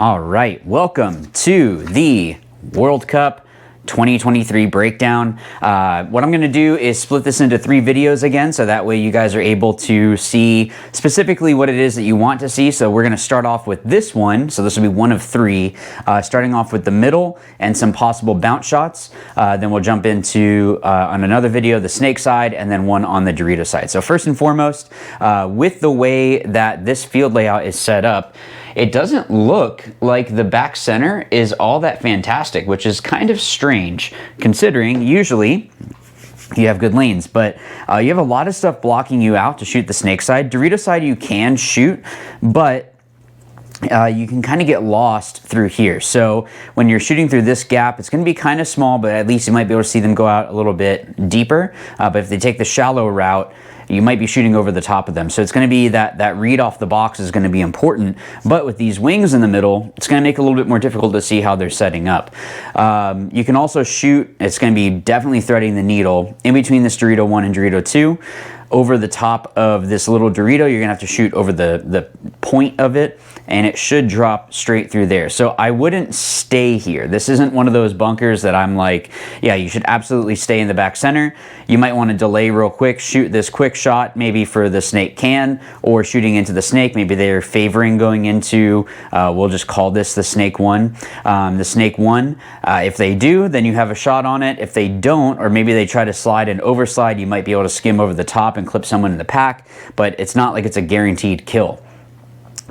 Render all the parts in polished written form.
All right, welcome to the World Cup 2023 breakdown. What I'm going to do is split this into 3 videos again, so that way you guys are able to see specifically what it is that you want to see. So we're going to start off with this one. So this will be one of 3, starting off with the middle and some possible bounce shots. Then we'll jump into, on another video, the snake side, and then one on the Dorito side. So first and foremost, with the way that this field layout is set up, it doesn't look like the back center is all that fantastic, which is kind of strange considering usually you have good lanes, but you have a lot of stuff blocking you out to shoot the snake side. Dorito side you can shoot, but you can kind of get lost through here. So when you're shooting through this gap, it's going to be kind of small, but at least you might be able to see them go out a little bit deeper. But if they take the shallow route, you might be shooting over the top of them. So it's going to be that read off the box is going to be important. But with these wings in the middle, it's going to make it a little bit more difficult to see how they're setting up. You can also shoot, it's going to be definitely threading the needle in between this Dorito 1 and Dorito 2. Over the top of this little Dorito, you're going to have to shoot over the point of it, and it should drop straight through there. So I wouldn't stay here. This isn't one of those bunkers that I'm like, yeah, you should absolutely stay in the back center. You might want to delay real quick, shoot this quick shot maybe for the snake can, or shooting into the snake. Maybe they're favoring going into, we'll just call this the snake 1. The snake 1, if they do, then you have a shot on it. If they don't, or maybe they try to slide and overslide, you might be able to skim over the top and clip someone in the pack, but it's not like it's a guaranteed kill.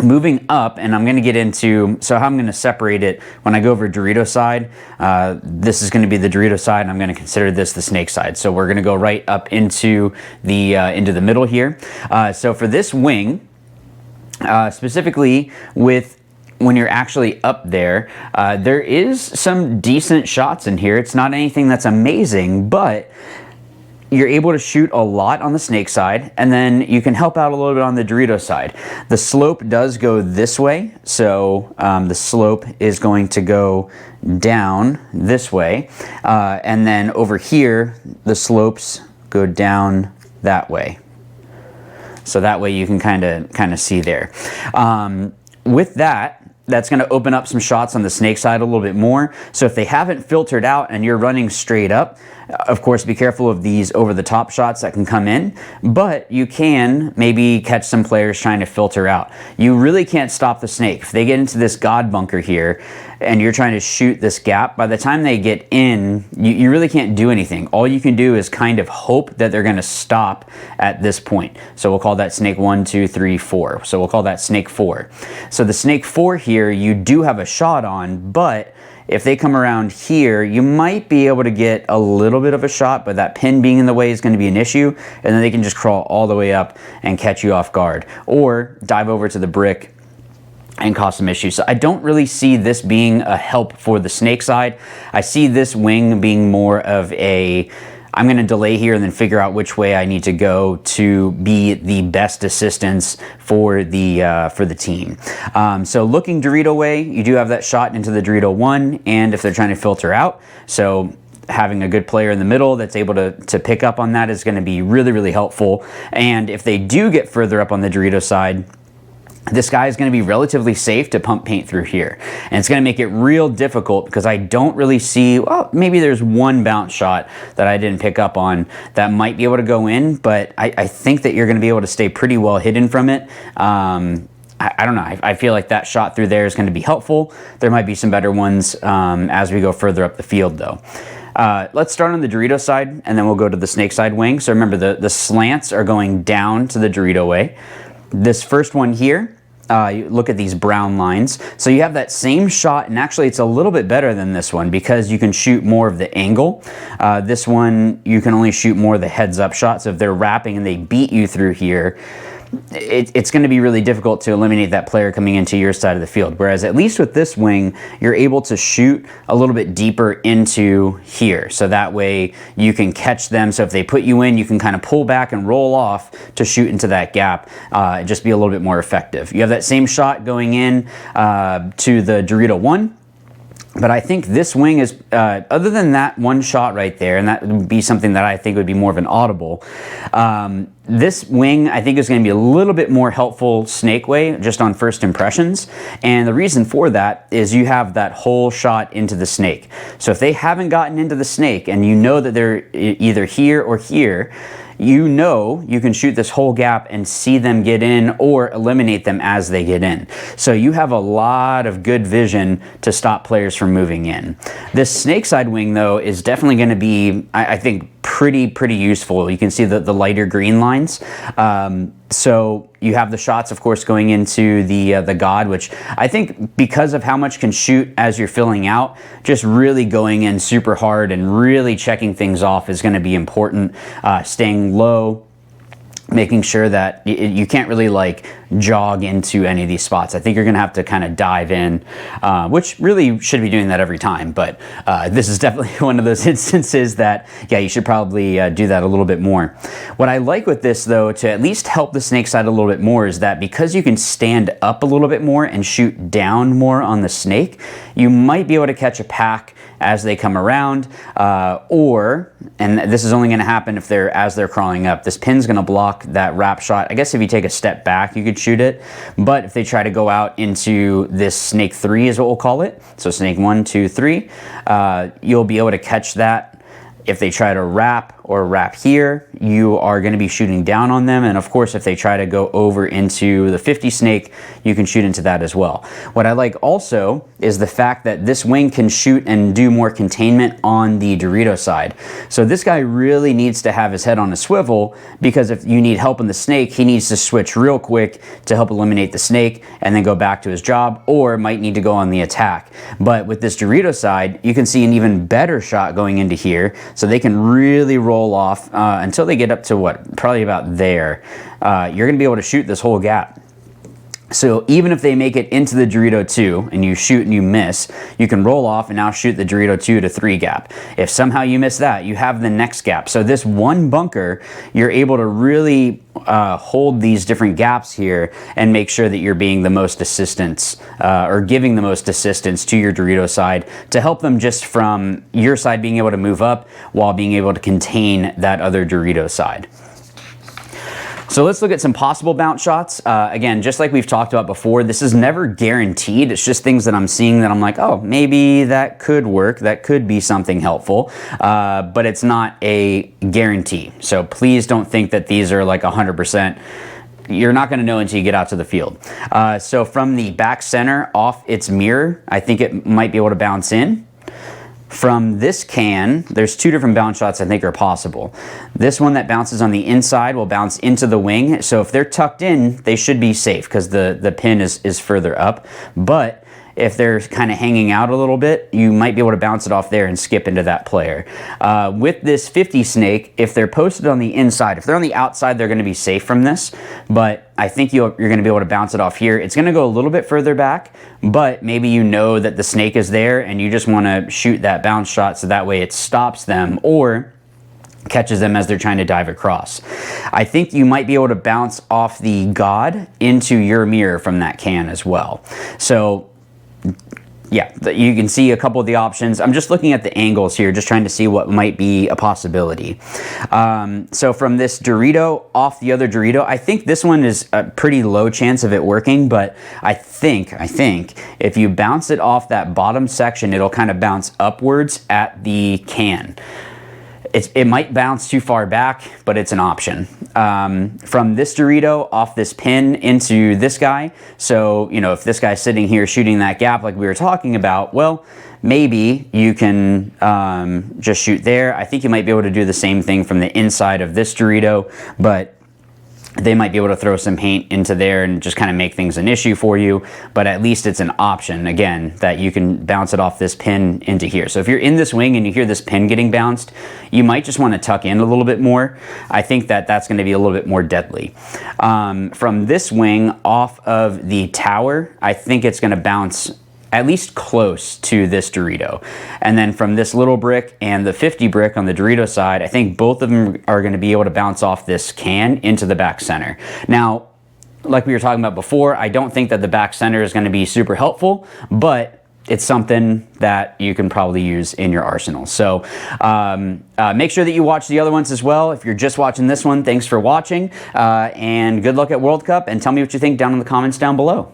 Moving up, and I'm going to get into, so how I'm going to separate it when I go over Dorito side, this is going to be the Dorito side, and I'm going to consider this the snake side. So we're going to go right up into the middle here. So for this wing, specifically with when you're actually up there, there is some decent shots in here. It's not anything that's amazing, but you're able to shoot a lot on the snake side, and then you can help out a little bit on the Dorito side. The slope does go this way, so the slope is going to go down this way, and then over here the slopes go down that way. So that way you can kind of see there. With that, that's going to open up some shots on the snake side a little bit more. So if they haven't filtered out and you're running straight up, of course, be careful of these over-the-top shots that can come in, but you can maybe catch some players trying to filter out. You really can't stop the snake. If they get into this God bunker here and you're trying to shoot this gap, by the time they get in, you really can't do anything. All you can do is kind of hope that they're going to stop at this point. So we'll call that snake 1, 2, 3, 4. So we'll call that snake 4. So the snake 4 here, you do have a shot on, but if they come around here, you might be able to get a little bit of a shot, but that pin being in the way is going to be an issue, and then they can just crawl all the way up and catch you off guard, or dive over to the brick and cause some issues. So I don't really see this being a help for the snake side. I see this wing being more of a, I'm going to delay here and then figure out which way I need to go to be the best assistance for the team. So looking Dorito way, you do have that shot into the Dorito 1, and if they're trying to filter out, so having a good player in the middle that's able to pick up on that is going to be really, really helpful. And if they do get further up on the Dorito side, this guy is going to be relatively safe to pump paint through here. And it's going to make it real difficult because I don't really see, well, maybe there's one bounce shot that I didn't pick up on that might be able to go in, but I think that you're going to be able to stay pretty well hidden from it. I don't know. I feel like that shot through there is going to be helpful. There might be some better ones as we go further up the field, though. Let's start on the Dorito side, and then we'll go to the snake side wing. So remember, the slants are going down to the Dorito way. This first one here, you look at these brown lines. So you have that same shot, and actually it's a little bit better than this one because you can shoot more of the angle. This one, you can only shoot more of the heads-up shot. So if they're wrapping and they beat you through here, it's going to be really difficult to eliminate that player coming into your side of the field. Whereas at least with this wing, you're able to shoot a little bit deeper into here. So that way you can catch them. So if they put you in, you can kind of pull back and roll off to shoot into that gap and just be a little bit more effective. You have that same shot going in to the Dorito 1. But I think this wing is, other than that one shot right there, and that would be something that I think would be more of an audible, this wing I think is going to be a little bit more helpful snake way, just on first impressions. And the reason for that is you have that whole shot into the snake. So if they haven't gotten into the snake and you know that they're either here or here, you know you can shoot this whole gap and see them get in or eliminate them as they get in. So you have a lot of good vision to stop players from moving in. This snake side wing though is definitely going to be, I think, pretty useful. You can see the lighter green lines. So you have the shots, of course, going into the God, which I think because of how much can shoot as you're filling out, just really going in super hard and really checking things off is going to be important. Staying low, making sure that you can't really like jog into any of these spots. I think you're gonna have to kind of dive in, which really should be doing that every time, but this is definitely one of those instances that, yeah, you should probably do that a little bit more. What I like with this though, to at least help the snake side a little bit more, is that because you can stand up a little bit more and shoot down more on the snake, you might be able to catch a pack as they come around, and this is only going to happen if as they're crawling up. This pin's going to block that wrap shot. I guess if you take a step back, you could shoot it, but if they try to go out into this snake 3 is what we'll call it, so snake 1, 2, 3, you'll be able to catch that. If they try to wrap or wrap here, you are going to be shooting down on them. And of course, if they try to go over into the 50 snake, you can shoot into that as well. What I like also is the fact that this wing can shoot and do more containment on the Dorito side. So this guy really needs to have his head on a swivel, because if you need help on the snake, he needs to switch real quick to help eliminate the snake and then go back to his job, or might need to go on the attack. But with this Dorito side, you can see an even better shot going into here. So they can really roll off until they get up to what, probably about there. You're going to be able to shoot this whole gap. So even if they make it into the Dorito 2 and you shoot and you miss, you can roll off and now shoot the Dorito 2 to 3 gap. If somehow you miss that, you have the next gap. So this one bunker, you're able to really hold these different gaps here and make sure that you're being the most assistance, or giving the most assistance to your Dorito side to help them just from your side being able to move up while being able to contain that other Dorito side. So let's look at some possible bounce shots. Again, just like we've talked about before, this is never guaranteed. It's just things that I'm seeing that I'm like, oh, maybe that could work. That could be something helpful, but it's not a guarantee. So please don't think that these are like 100%. You're not going to know until you get out to the field. So from the back center off its mirror, I think it might be able to bounce in. From this can, there's 2 different bounce shots I think are possible. This one that bounces on the inside will bounce into the wing. So if they're tucked in, they should be safe because the pin is further up. But if they're kind of hanging out a little bit, you might be able to bounce it off there and skip into that player. With this 50 snake, if they're posted on the inside, if they're on the outside, they're going to be safe from this. But I think you're going to be able to bounce it off here. It's going to go a little bit further back, but maybe you know that the snake is there and you just want to shoot that bounce shot so that way it stops them or catches them as they're trying to dive across. I think you might be able to bounce off the God into your mirror from that can as well. So yeah, you can see a couple of the options. I'm just looking at the angles here, just trying to see what might be a possibility. So from this Dorito off the other Dorito, I think this one is a pretty low chance of it working, but I think if you bounce it off that bottom section, it'll kind of bounce upwards at the can. It might bounce too far back, but it's an option. From this Dorito off this pin into this guy, so you know if this guy's sitting here shooting that gap like we were talking about, well, maybe you can just shoot there. I think you might be able to do the same thing from the inside of this Dorito, but they might be able to throw some paint into there and just kind of make things an issue for you, but at least it's an option, again, that you can bounce it off this pin into here. So if you're in this wing and you hear this pin getting bounced, you might just want to tuck in a little bit more. I think that that's going to be a little bit more deadly. From this wing off of the tower, I think it's going to bounce at least close to this Dorito. And then from this little brick and the 50 brick on the Dorito side, I think both of them are going to be able to bounce off this can into the back center. Now, like we were talking about before, I don't think that the back center is going to be super helpful, but it's something that you can probably use in your arsenal. So make sure that you watch the other ones as well. If you're just watching this one, thanks for watching, and good luck at World Cup, and tell me what you think down in the comments down below.